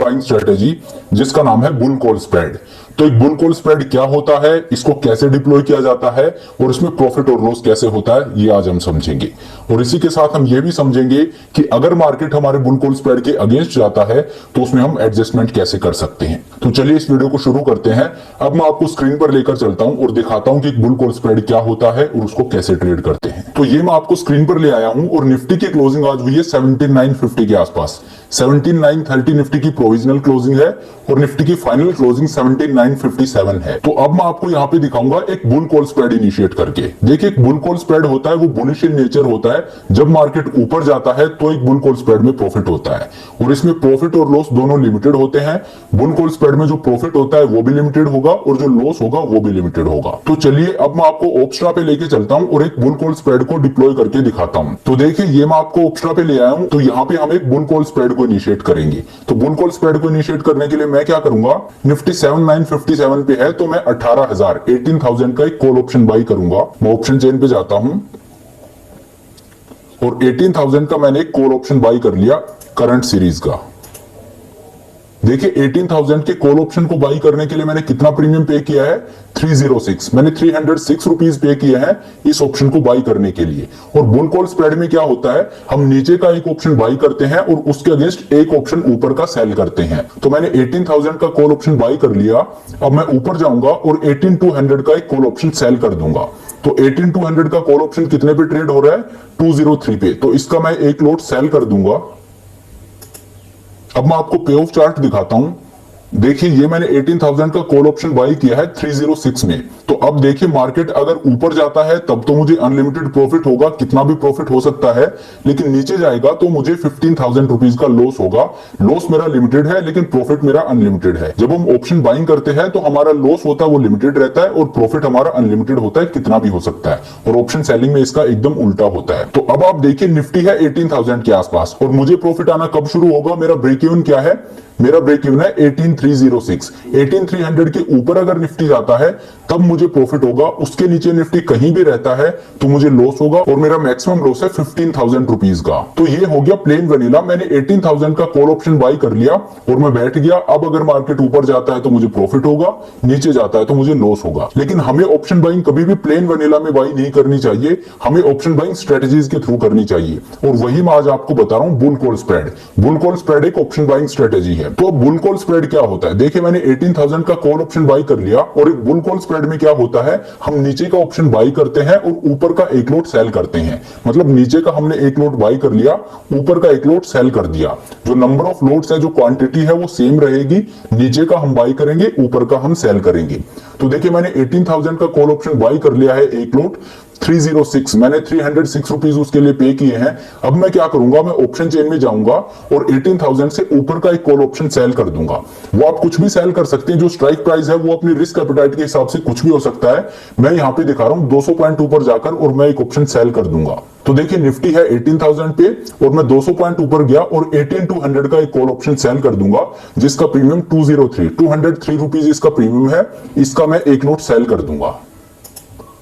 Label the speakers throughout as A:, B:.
A: Buying strategy जिसका नाम है बुल कॉल स्प्रेड। तो एक बुल कॉल स्प्रेड क्या होता है, इसको कैसे डिप्लॉय किया जाता है और इसमें प्रॉफिट और लॉस कैसे होता है, ये आज हम समझेंगे। और इसी के साथ हम ये भी समझेंगे कि अगर मार्केट हमारे बुल कॉल स्प्रेड के अगेंस्ट जाता है तो उसमें हम एडजस्टमेंट कैसे कर सकते हैं। तो चलिए इस वीडियो को शुरू करते हैं। अब मैं आपको स्क्रीन पर लेकर चलता हूं और दिखाता हूं कि एक बुल कॉल स्प्रेड क्या होता है और उसको कैसे ट्रेड करते हैं। तो ये मैं आपको स्क्रीन पर ले आया हूं और निफ्टी की क्लोजिंग आज हुई है 17,950 के आसपास। 17,930 निफ्टी की प्रोविजनल क्लोजिंग है और निफ्टी की फाइनल क्लोजिंग 17,957 है। तो अब मैं आपको यहाँ पे दिखाऊंगा एक बुल कॉल स्प्रेड इनिशिएट करके। देखिए एक बुल कॉल स्प्रेड होता है वो बुलिश इन नेचर होता है। जब मार्केट ऊपर जाता है तो एक बुल कॉल स्प्रेड में प्रॉफिट होता है और इसमें प्रॉफिट और लॉस दोनों लिमिटेड होते हैं। बुल कॉल स्प्रेड में जो प्रॉफिट होता है वो भी लिमिटेड होगा और जो लॉस होगा वो भी लिमिटेड होगा। तो चलिए अब मैं आपको ओप्स्ट्रा पे लेके चलता हूँ और एक बुल कॉल स्प्रेड को डिप्लॉय करके दिखाता हूँ। तो देखिए ये मैं आपको ओप्स्ट्रा पे ले आया हूँ। तो यहाँ पे हम एक बुल कॉल स्प्रेड को इनिशिएट करेंगे। तो बुल कॉल स्प्रेड को इनिशिएट करने के लिए मैं क्या करूंगा, निफ्टी 7,957 पे है तो मैं 18,000 का एक कॉल ऑप्शन बाई करूंगा। मैं ऑप्शन चेन पे जाता हूं और 18,000 का मैंने एक कॉल ऑप्शन बाई कर लिया करंट सीरीज का। देखिए 18,000 के कॉल ऑप्शन को बाई करने के लिए मैंने कितना प्रीमियम पे किया है, 306। मैंने 306 रुपीज पे किए हैं इस ऑप्शन को बाई करने के लिए। और बुल कॉल स्प्रेड में क्या होता है, हम नीचे का एक ऑप्शन बाई करते हैं और उसके अगेंस्ट एक ऑप्शन ऊपर का सेल करते हैं। तो मैंने 18,000 का कॉल ऑप्शन बाई कर लिया। अब मैं ऊपर जाऊंगा और 18,200 का एक कॉल ऑप्शन सेल कर दूंगा। तो 18,200 का कॉल ऑप्शन कितने पे ट्रेड हो रहा है, 203 पे। तो इसका मैं एक लॉट सेल कर दूंगा। अब मैं आपको पे ऑफ चार्ट दिखाता हूं। देखिए ये मैंने 18,000 का कॉल ऑप्शन बाई किया है 306 में। तो अब देखिए मार्केट अगर ऊपर जाता है तब तो मुझे अनलिमिटेड प्रॉफिट होगा, कितना भी प्रॉफिट हो सकता है। लेकिन नीचे जाएगा तो मुझे 15,000 रुपीज का लॉस होगा। लॉस मेरा लिमिटेड है लेकिन प्रॉफिट मेरा अनलिमिटेड है। जब हम ऑप्शन बाइंग करते हैं तो हमारा लॉस होता है वो लिमिटेड रहता है और प्रॉफिट हमारा अनलिमिटेड होता है, कितना भी हो सकता है। और ऑप्शन सेलिंग में इसका एकदम उल्टा होता है। तो अब आप देखिए निफ्टी है 18,000 के आसपास और मुझे प्रॉफिट आना कब शुरू होगा, मेरा ब्रेक इवन क्या है, मेरा ब्रेक इवन है 18,306। 18,300 के ऊपर अगर निफ्टी जाता है तब मुझे प्रॉफिट होगा। उसके नीचे निफ्टी कहीं भी रहता है तो मुझे लॉस होगा और मेरा मैक्सिमम लॉस है 15,000 रुपीज का। तो ये हो गया प्लेन वनीला। मैंने 18,000 का कॉल ऑप्शन बाई कर लिया और मैं बैठ गया। अब अगर मार्केट ऊपर जाता है तो मुझे प्रॉफिट होगा, नीचे जाता है तो मुझे लॉस होगा। लेकिन हमें ऑप्शन बाइंग कभी भी प्लेन वनीला में बाई नहीं करनी चाहिए, हमें ऑप्शन बाइंग स्ट्रेटेजीज के थ्रू करनी चाहिए। और वही मैं आज आपको बता रहा हूं, bull call spread. Bull call spread एक ऑप्शन बाइंग स्ट्रेटेजी है। तो बुल कॉल स्प्रेड क्या होता है, देखिए मैंने 18,000 का कॉल ऑप्शन बाई कर लिया और एक बुल कॉल स्प्रेड में क्या होता है, हम नीचे का ऑप्शन बाई करते हैं और ऊपर का एक लोट सेल करते हैं। मतलब नीचे का हमने एक लोट बाई कर लिया, ऊपर का एक लोट सेल कर दिया। जो नंबर ऑफ लोट्स है, जो क्वांटिटी है वो सेम रहेगी। नीचे का हम बाई करेंगे, ऊपर का हम सेल करेंगे। तो देखिए मैंने 18,000 का कॉल ऑप्शन बाई कर लिया है एक लोट 306। मैंने 306 रुपीज उसके लिए पे किए हैं। अब मैं क्या करूंगा, मैं ऑप्शन चेन में जाऊंगा और 18,000 से ऊपर का एक कॉल ऑप्शन सेल कर दूंगा। वो आप कुछ भी सेल कर सकते हैं। जो स्ट्राइक प्राइस है वो अपनी रिस्क एपेटाइट के हिसाब से कुछ भी हो सकता है। मैं यहाँ पे दिखा रहा हूँ 200 पॉइंट ऊपर जाकर और मैं एक ऑप्शन सेल कर दूंगा। तो देखिए निफ्टी है 18,000 पे और मैं 200 पॉइंट ऊपर गया और 18,200 का एक कॉल ऑप्शन सेल कर दूंगा जिसका प्रीमियम 203 रुपीज इसका प्रीमियम है। इसका मैं एक नोट सेल कर दूंगा।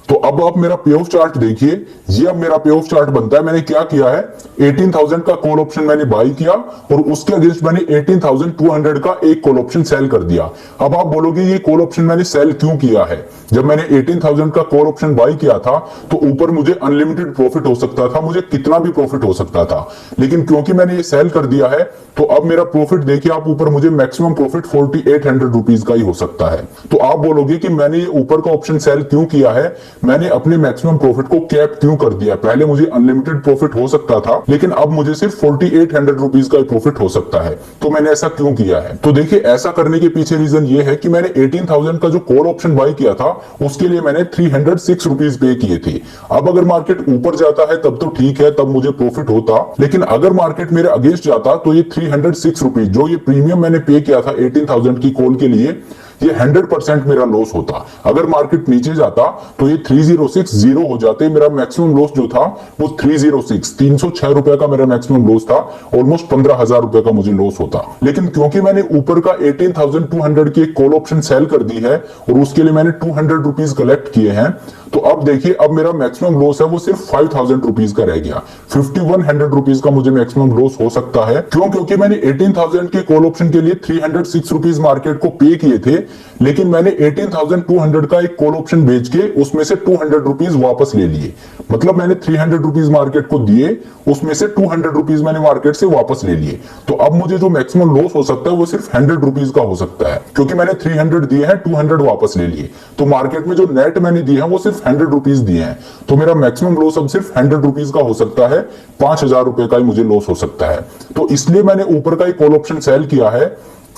A: तो अब आप मेरा पे ऑफ चार्ट देखिए, ये अब मेरा पे ऑफ चार्ट बनता है। मैंने क्या किया है, 18,000 का कॉल ऑप्शन मैंने बाई किया और उसके अगेंस्ट मैंने 18,200 का एक कॉल ऑप्शन सेल कर दिया। अब आप बोलोगे ये कॉल ऑप्शन मैंने सेल क्यों किया है, जब मैंने 18,000 का कॉल ऑप्शन बाई किया था तो ऊपर मुझे अनलिमिटेड प्रॉफिट हो सकता था, मुझे कितना भी प्रॉफिट हो सकता था। लेकिन क्योंकि मैंने ये सेल कर दिया है तो अब मेरा प्रॉफिट देखिए आप ऊपर, मुझे मैक्सिमम प्रॉफिट 4,800 रुपीज का ही हो सकता है। तो आप बोलोगे कि मैंने ये ऊपर का ऑप्शन सेल क्यों किया है, मैंने अपने मैक्सिमम प्रॉफिट को कैप क्यों कर दिया। पहले मुझे अनलिमिटेड प्रॉफिट हो सकता था लेकिन अब मुझे सिर्फ 4,800 रुपीज का प्रॉफिट हो सकता है। तो मैंने ऐसा क्यों किया है, तो देखिए ऐसा करने के पीछे रीजन ये है कि मैंने 18,000 का जो कॉल ऑप्शन बाई किया था उसके लिए मैंने 306 रुपीज पे किए थे। अब अगर मार्केट ऊपर जाता है तब तो ठीक है, तब मुझे प्रॉफिट होता। लेकिन अगर मार्केट मेरे अगेंस्ट जाता तो ये 306 रुपीज जो ये प्रीमियम मैंने पे किया था 18,000 की कॉल के लिए, ये 100% मेरा लॉस होता। अगर मार्केट नीचे जाता तो ये 306 जीरो हो जाते। मेरा मैक्सिमम लॉस जो था वो 306 306 रुपए का मेरा मैक्सिमम लॉस था। ऑलमोस्ट 15,000 रुपए का मुझे लॉस होता। लेकिन क्योंकि मैंने ऊपर का 18,200 की एक कॉल ऑप्शन सेल कर दी है और उसके लिए मैंने 200 रुपीज कलेक्ट किए हैं, तो अब देखिए, अब मेरा मैक्सिमम लॉस है वो सिर्फ 5000 रुपीज का रह गया। 5100 रुपीज का मुझे मैक्सिमम लॉस हो सकता है। क्यों? क्योंकि मैंने 18000 के कॉल ऑप्शन के लिए 306 रुपीज मार्केट को पे किए थे, लेकिन मैंने 18200 का एक कॉल ऑप्शन बेच के उसमें से 200 रुपीज वापस ले लिए। मतलब मैंने 300 रुपीज मार्केट को दिए, उसमें से 200 रुपीज मैंने मार्केट से वापस ले लिए। तो अब मुझे जो मैक्सिमम लॉस हो सकता है वो सिर्फ 100 रुपीज का हो सकता है, क्योंकि मैंने 300 दिए हैं, 200 वापस ले लिए। तो मार्केट में जो नेट मैंने दिए हैं वो सिर्फ 100 रुपीज दिए हैं। तो मेरा मैक्सिमम लॉस अब सिर्फ 100 रुपीज का हो सकता है, 5000 रुपए का ही मुझे लॉस हो सकता है। तो इसलिए मैंने ऊपर का एक कॉल ऑप्शन सेल किया है,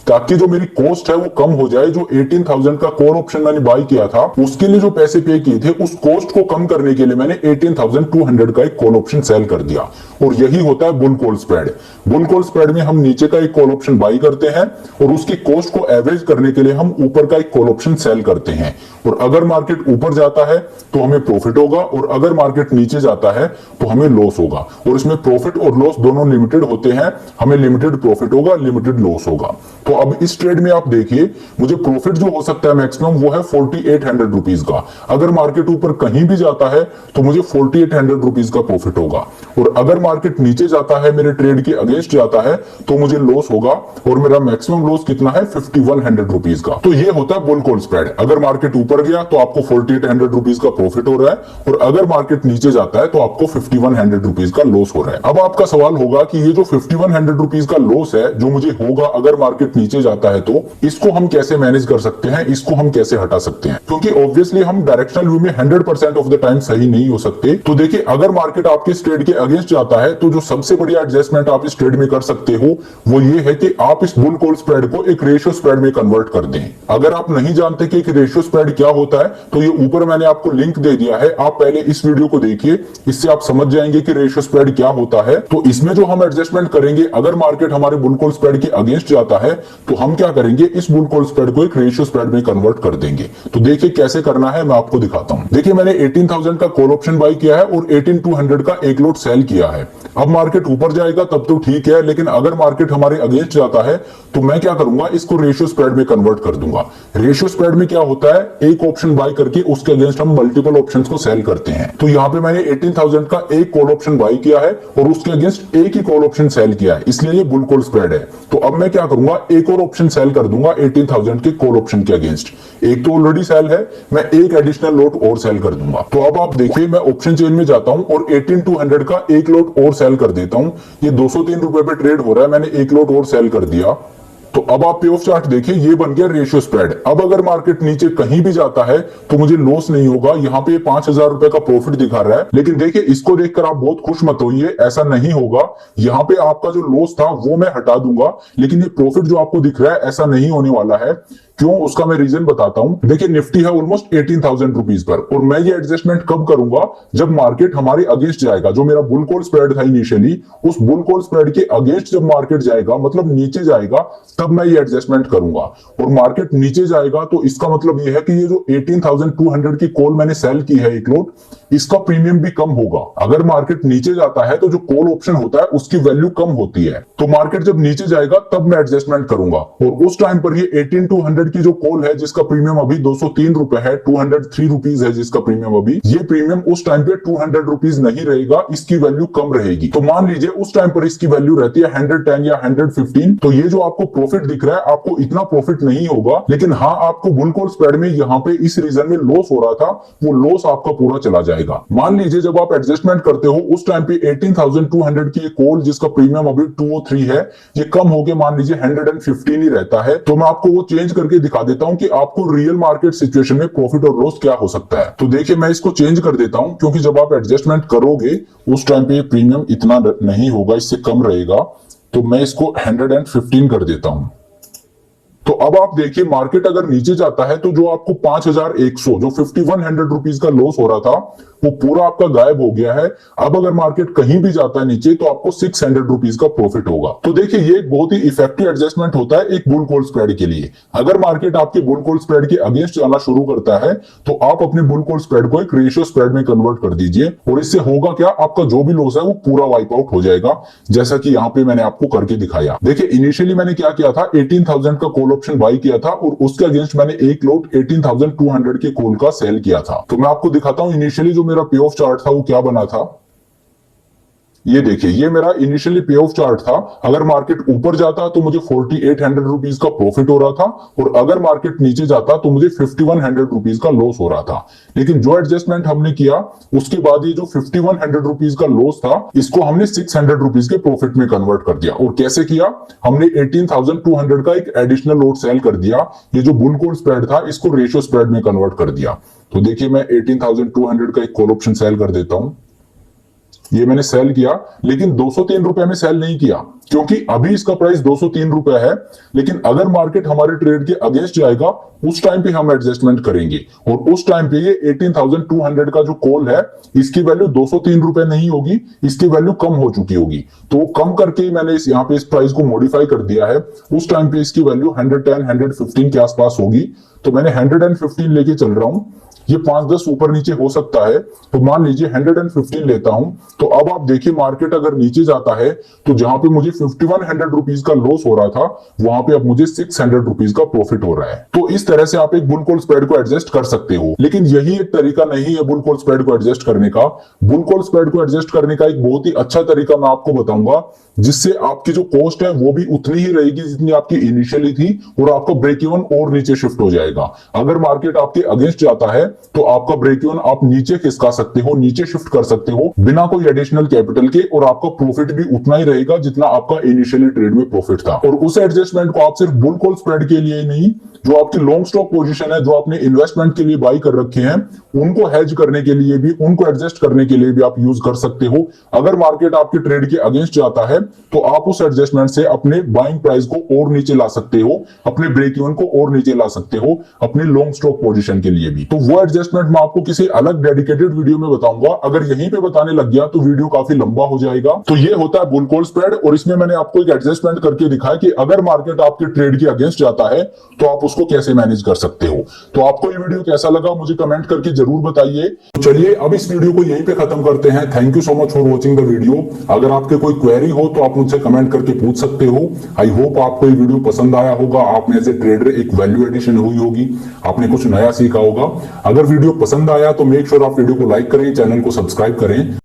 A: ताकि जो मेरी कॉस्ट है वो कम हो जाए। जो 18000 का कॉल ऑप्शन मैंने बाय किया था, उसके लिए जो पैसे पे किए थे, उस कॉस्ट को कम करने के लिए मैंने 18200 का एक कॉल ऑप्शन सेल कर दिया। और यही होता है bull call spread. Bull call spread में हम नीचे का एक कॉल ऑप्शन बाय करते हैं और उसकी कॉस्ट को एवरेज करने के लिए हम ऊपर का एक कॉल ऑप्शन सेल करते हैं। और अगर मार्केट ऊपर जाता है तो हमें प्रॉफिट होगा, और अगर मार्केट नीचे जाता है तो हमें लॉस होगा। और इसमें प्रॉफिट और लॉस दोनों लिमिटेड होते हैं, हमें लिमिटेड प्रॉफिट होगा, लिमिटेड लॉस होगा। तो अब इस ट्रेड में आप देखिए, मुझे प्रॉफिट जो हो सकता है मैक्सिमम वो है 4800 रुपीज का। अगर मार्केट ऊपर कहीं भी जाता है तो मुझे 4800 रुपीज का प्रॉफिट होगा। और अगर मार्केट नीचे जाता है, मेरे ट्रेड के अगेंस्ट जाता है, तो मुझे लॉस होगा। और मेरा मैक्सिमम लॉस कितना है? 5100 रुपीज का। तो ये होता है बुल कॉल स्प्रेड। अगर मार्केट ऊपर गया तो आपको 4800 रुपीज का प्रॉफिट हो रहा है, और अगर मार्केट नीचे जाता है तो आपको 5100 रुपीज का लॉस हो रहा है। अब आपका सवाल होगा कि ये जो 5100 रुपीज का लॉस है जो मुझे होगा अगर मार्केट नीचे जाता है, तो इसको हम कैसे मैनेज कर सकते हैं, इसको हम कैसे हटा सकते हैं? क्योंकि ऑब्वियसली हम डायरेक्शनल व्यू में 100% ऑफ द टाइम सही नहीं हो सकते। तो देखिए, अगर मार्केट आपके ट्रेड के अगेंस्ट जाता है तो जो सबसे बढ़िया एडजस्टमेंट आप इस ट्रेड में कर सकते हो वो ये है कि आप इस बुल कॉल स्प्रेड को एक रेशियो स्प्रेड में कन्वर्ट कर दें। अगर आप नहीं जानते कि एक रेशियो स्प्रेड क्या होता है, तो ये ऊपर मैंने आपको लिंक दे दिया है, आप पहले इस वीडियो को देखिए, इससे आप समझ जाएंगे कि रेशियो स्प्रेड क्या होता है। तो इसमें जो हम एडजस्टमेंट करेंगे, अगर मार्केट हमारे बुल कॉल स्प्रेड के अगेंस्ट जाता है तो हम क्या करेंगे, इस बुल कॉल स्प्रेड को एक रेशियो स्प्रेड में कन्वर्ट कर देंगे। तो देखिए कैसे करना है, मैं आपको दिखाता हूं। देखिए, मैंने 18000 का कॉल ऑप्शन बाय किया है और 18200 का एक लॉट सेल किया है। अब मार्केट ऊपर जाएगा तब तो ठीक है, लेकिन अगर मार्केट हमारे अगेंस्ट जाता है तो मैं क्या करूंगा, इसको रेशियो स्प्रेड में कन्वर्ट कर दूंगा। रेशियो स्प्रेड में क्या होता है, एक ऑप्शन बाय करके उसके अगेंस्ट हम मल्टीपल ऑप्शंस को सेल करते हैं। तो यहाँ पे मैंने 18000 का एक कॉल ऑप्शन बाय किया है और उसके अगेंस्ट एक ही कॉल ऑप्शन सेल किया है, इसलिए ये बुल कॉल स्प्रेड है। तो अब मैं क्या करूंगा, एक और ऑप्शन सेल कर दूंगा 18000 के कॉल ऑप्शन के अगेंस्ट। एक तो ऑलरेडी सेल है, मैं एक एडिशनल लॉट और सेल कर दूंगा। तो अब आप देखिए, मैं ऑप्शन चेन में जाता हूं और 18200 का एक लॉट और सेल कर देता हूं। ये 203 रुपए पे ट्रेड हो रहा है, मैंने एक लॉट और सेल कर दिया। तो अब आप पे ऑफ चार्ट देखिए, ये बन गया रेशियो स्प्रेड। अब अगर मार्केट नीचे कहीं भी जाता है तो मुझे लॉस नहीं होगा। यहाँ पे 5000 रुपए का प्रॉफिट दिखा रहा है, लेकिन देखिए इसको देखकर आप बहुत खुश मत होइए, ऐसा नहीं होगा। यहाँ पे आपका जो लॉस था वो मैं हटा दूंगा, लेकिन ये प्रॉफिट जो आपको दिख रहा है ऐसा नहीं होने वाला है। क्यों, उसका मैं रीजन बताता हूं। देखिए, निफ्टी है ऑलमोस्ट 18000 रुपीज पर, और मैं ये एडजस्टमेंट कब करूंगा, जब मार्केट हमारे अगेंस्ट जाएगा। जो मेरा बुल कॉल स्प्रेड था इनिशियली, उस बुल कॉल स्प्रेड के अगेंस्ट जब मार्केट जाएगा, मतलब नीचे जाएगा, तब मैं ये एडजस्टमेंट करूंगा। और मार्केट नीचे जाएगा तो इसका मतलब ये है कि ये जो 18200 की कॉल मैंने सेल की है एक लॉट, इसका प्रीमियम भी कम होगा। अगर मार्केट नीचे जाता है तो जो कॉल ऑप्शन होता है उसकी वैल्यू कम होती है। तो मार्केट जब नीचे जाएगा तब मैं एडजस्टमेंट करूंगा, और उस टाइम पर ये 18200 की जो कॉल है जिसका प्रीमियम अभी 203 रुपए है, 203 रुपीज है जिसका प्रीमियम अभी, ये प्रीमियम उस टाइम पे 200 रुपीज नहीं रहेगा, इसकी वैल्यू कम रहेगी। तो मान लीजिए उस टाइम पर इसकी वैल्यू रहती है 110 या 115, तो ये जो आपको प्रॉफिट दिख रहा है, आपको इतना प्रॉफिट नहीं होगा। लेकिन हाँ, आपको बुल कॉल स्प्रेड में यहाँ पे इस रीजन में लॉस हो रहा था, वो लॉस आपका पूरा चला जाएगा। मान लीजिए जब आप एडजस्टमेंट करते हो उस टाइम पे 18200 की कॉल जिसका प्रीमियम अभी 203 है, ये कम होके मान लीजिए 115 ही रहता है। तो मैं आपको वो चेंज करके दिखा देता हूं कि आपको रियल मार्केट सिचुएशन में प्रॉफिट और लॉस क्या हो सकता है। तो देखिए, मैं इसको चेंज कर देता हूं, क्योंकि जब आप एडजस्टमेंट करोगे उस टाइम पे प्रीमियम इतना नहीं होगा, इससे कम रहेगा। तो मैं इसको 115 कर देता हूं। तो अब आप देखिए, मार्केट अगर नीचे जाता है तो जो आपको 5100, जो 5100 रुपीज का लॉस हो रहा था, वो पूरा आपका गायब हो गया है। अब अगर मार्केट कहीं भी जाता है नीचे तो आपको 600 रुपीज का प्रॉफिट होगा। तो देखिए, ये एक बहुत ही इफेक्टिव एडजस्टमेंट होता है एक बुल कॉल स्प्रेड के लिए। अगर मार्केट आपके बुल कॉल स्प्रेड के अगेंस्ट जाना शुरू करता है तो आप अपने बुल कॉल स्प्रेड को एक रेशियो स्प्रेड में कन्वर्ट कर दीजिए, और इससे होगा क्या, आपका जो भी लॉस है वो पूरा वाइप आउट हो जाएगा, जैसा कि यहाँ पे मैंने आपको करके दिखाया। देखिए, इनिशियली मैंने क्या किया था, 18000 का कॉल ऑप्शन बाई किया था और उसके अगेंस्ट मैंने एक लॉट 18,200 के कॉल का सेल किया था। तो मैं आपको दिखाता हूं इनिशियली जो मेरा पे ऑफ चार्ट था वो क्या बना था। ये देखिए, ये मेरा इनिशियली पे ऑफ चार्ट था। अगर मार्केट ऊपर जाता तो मुझे 4800 रुपीज का प्रॉफिट हो रहा था और अगर मार्केट नीचे जाता तो मुझे 5100 रुपीज का लॉस हो रहा था। लेकिन जो एडजस्टमेंट हमने किया उसके बाद ये जो 5100 रुपीज का लॉस था इसको हमने 600 रुपीज के प्रॉफिट में कन्वर्ट कर दिया। और कैसे किया? हमने 18,200 का एक एडिशनल लॉट सेल कर दिया। ये जो बुल कॉल स्प्रेड था इसको रेशियो स्प्रेड में कन्वर्ट कर दिया। तो देखिए, मैं 18,200 का एक कॉल ऑप्शन सेल कर देता हूं। ये मैंने सेल किया, लेकिन 203 रुपए में सेल नहीं किया क्योंकि अभी इसका प्राइस 203 रुपए है। लेकिन अगर मार्केट हमारे ट्रेड के अगेंस्ट जाएगा उस टाइम पे हम एडजस्टमेंट करेंगे और उस टाइम पे ये 18,200 का जो कॉल है इसकी वैल्यू 203 रुपए नहीं होगी, इसकी वैल्यू कम हो चुकी होगी। तो कम करके मैंने यहाँ पे इस प्राइस को मॉडिफाई कर दिया है। उस टाइम पे इसकी वैल्यू 110 115 के आसपास होगी। तो मैंने 115 लेके चल रहा हूं। ये 5-10 ऊपर नीचे हो सकता है, तो मान लीजिए 115 लेता हूं। तो अब आप देखिए, मार्केट अगर नीचे जाता है तो जहां पे मुझे 5100 रुपीज का लॉस हो रहा था वहां पे अब मुझे 600 रुपीज का प्रॉफिट हो रहा है। तो इस तरह से आप एक बुल कॉल स्प्रेड को एडजस्ट कर सकते हो। लेकिन यही एक तरीका नहीं है बुल कॉल स्प्रेड को एडजस्ट करने का। बुल कॉल स्प्रेड को एडजस्ट करने का एक बहुत ही अच्छा तरीका मैं आपको बताऊंगा, जिससे आपकी जो कॉस्ट है वो भी उतनी ही रहेगी जितनी आपकी इनिशियली थी और आपका ब्रेक इवन और नीचे शिफ्ट हो जाएगा। अगर मार्केट आपके अगेंस्ट जाता है तो आपका ब्रेक इवन आप नीचे खिसका सकते हो, नीचे शिफ्ट कर सकते हो बिना कोई एडिशनल कैपिटल के, और आपका प्रॉफिट भी उतना ही रहेगा जितना आपका इनिशियली ट्रेड में प्रॉफिट था। और उस एडजस्टमेंट को आप सिर्फ बुल कॉल स्प्रेड के लिए नहीं, जो आपकी लॉन्ग स्टॉक पोजीशन है जो आपने इन्वेस्टमेंट के लिए बाई कर रखे हैं उनको हेज करने के लिए भी, उनको एडजस्ट करने के लिए भी आप यूज कर सकते हो। अगर मार्केट आपके ट्रेड के अगेंस्ट जाता है तो आप उस एडजस्टमेंट से अपने बाइंग प्राइस को और नीचे ला सकते हो, अपने ब्रेक इवन को और नीचे ला सकते हो अपने लॉन्ग स्टॉक पोजीशन के लिए भी। तो वो एडजस्टमेंट मैं आपको किसी अलग डेडिकेटेड वीडियो में बताऊंगा। अगर यहीं पे बताने लग गया तो वीडियो काफी लंबा हो जाएगा। तो ये होता है बुल कॉल स्प्रेड, और इसमें मैंने आपको एक एडजस्टमेंट करके दिखाया कि अगर मार्केट आपके ट्रेड के अगेंस्ट जाता है तो आप उसको कैसे मैनेज कर सकते हो। तो आपको ये वीडियो कैसा लगा मुझे कमेंट करके जरूर बताइए। तो चलिए अब इस वीडियो को यहीं पे खत्म करते हैं। Thank you so much for watching the video. अगर आपके कोई क्वेरी हो तो आप मुझसे कमेंट करके पूछ सकते हो। आई होप आपको ये वीडियो पसंद आया होगा, आप में से ट्रेडर एक वैल्यू एडिशन हुई होगी, आपने कुछ नया सीखा होगा। अगर वीडियो पसंद आया तो मेक श्योर आप वीडियो को लाइक करें, चैनल को सब्सक्राइब करें।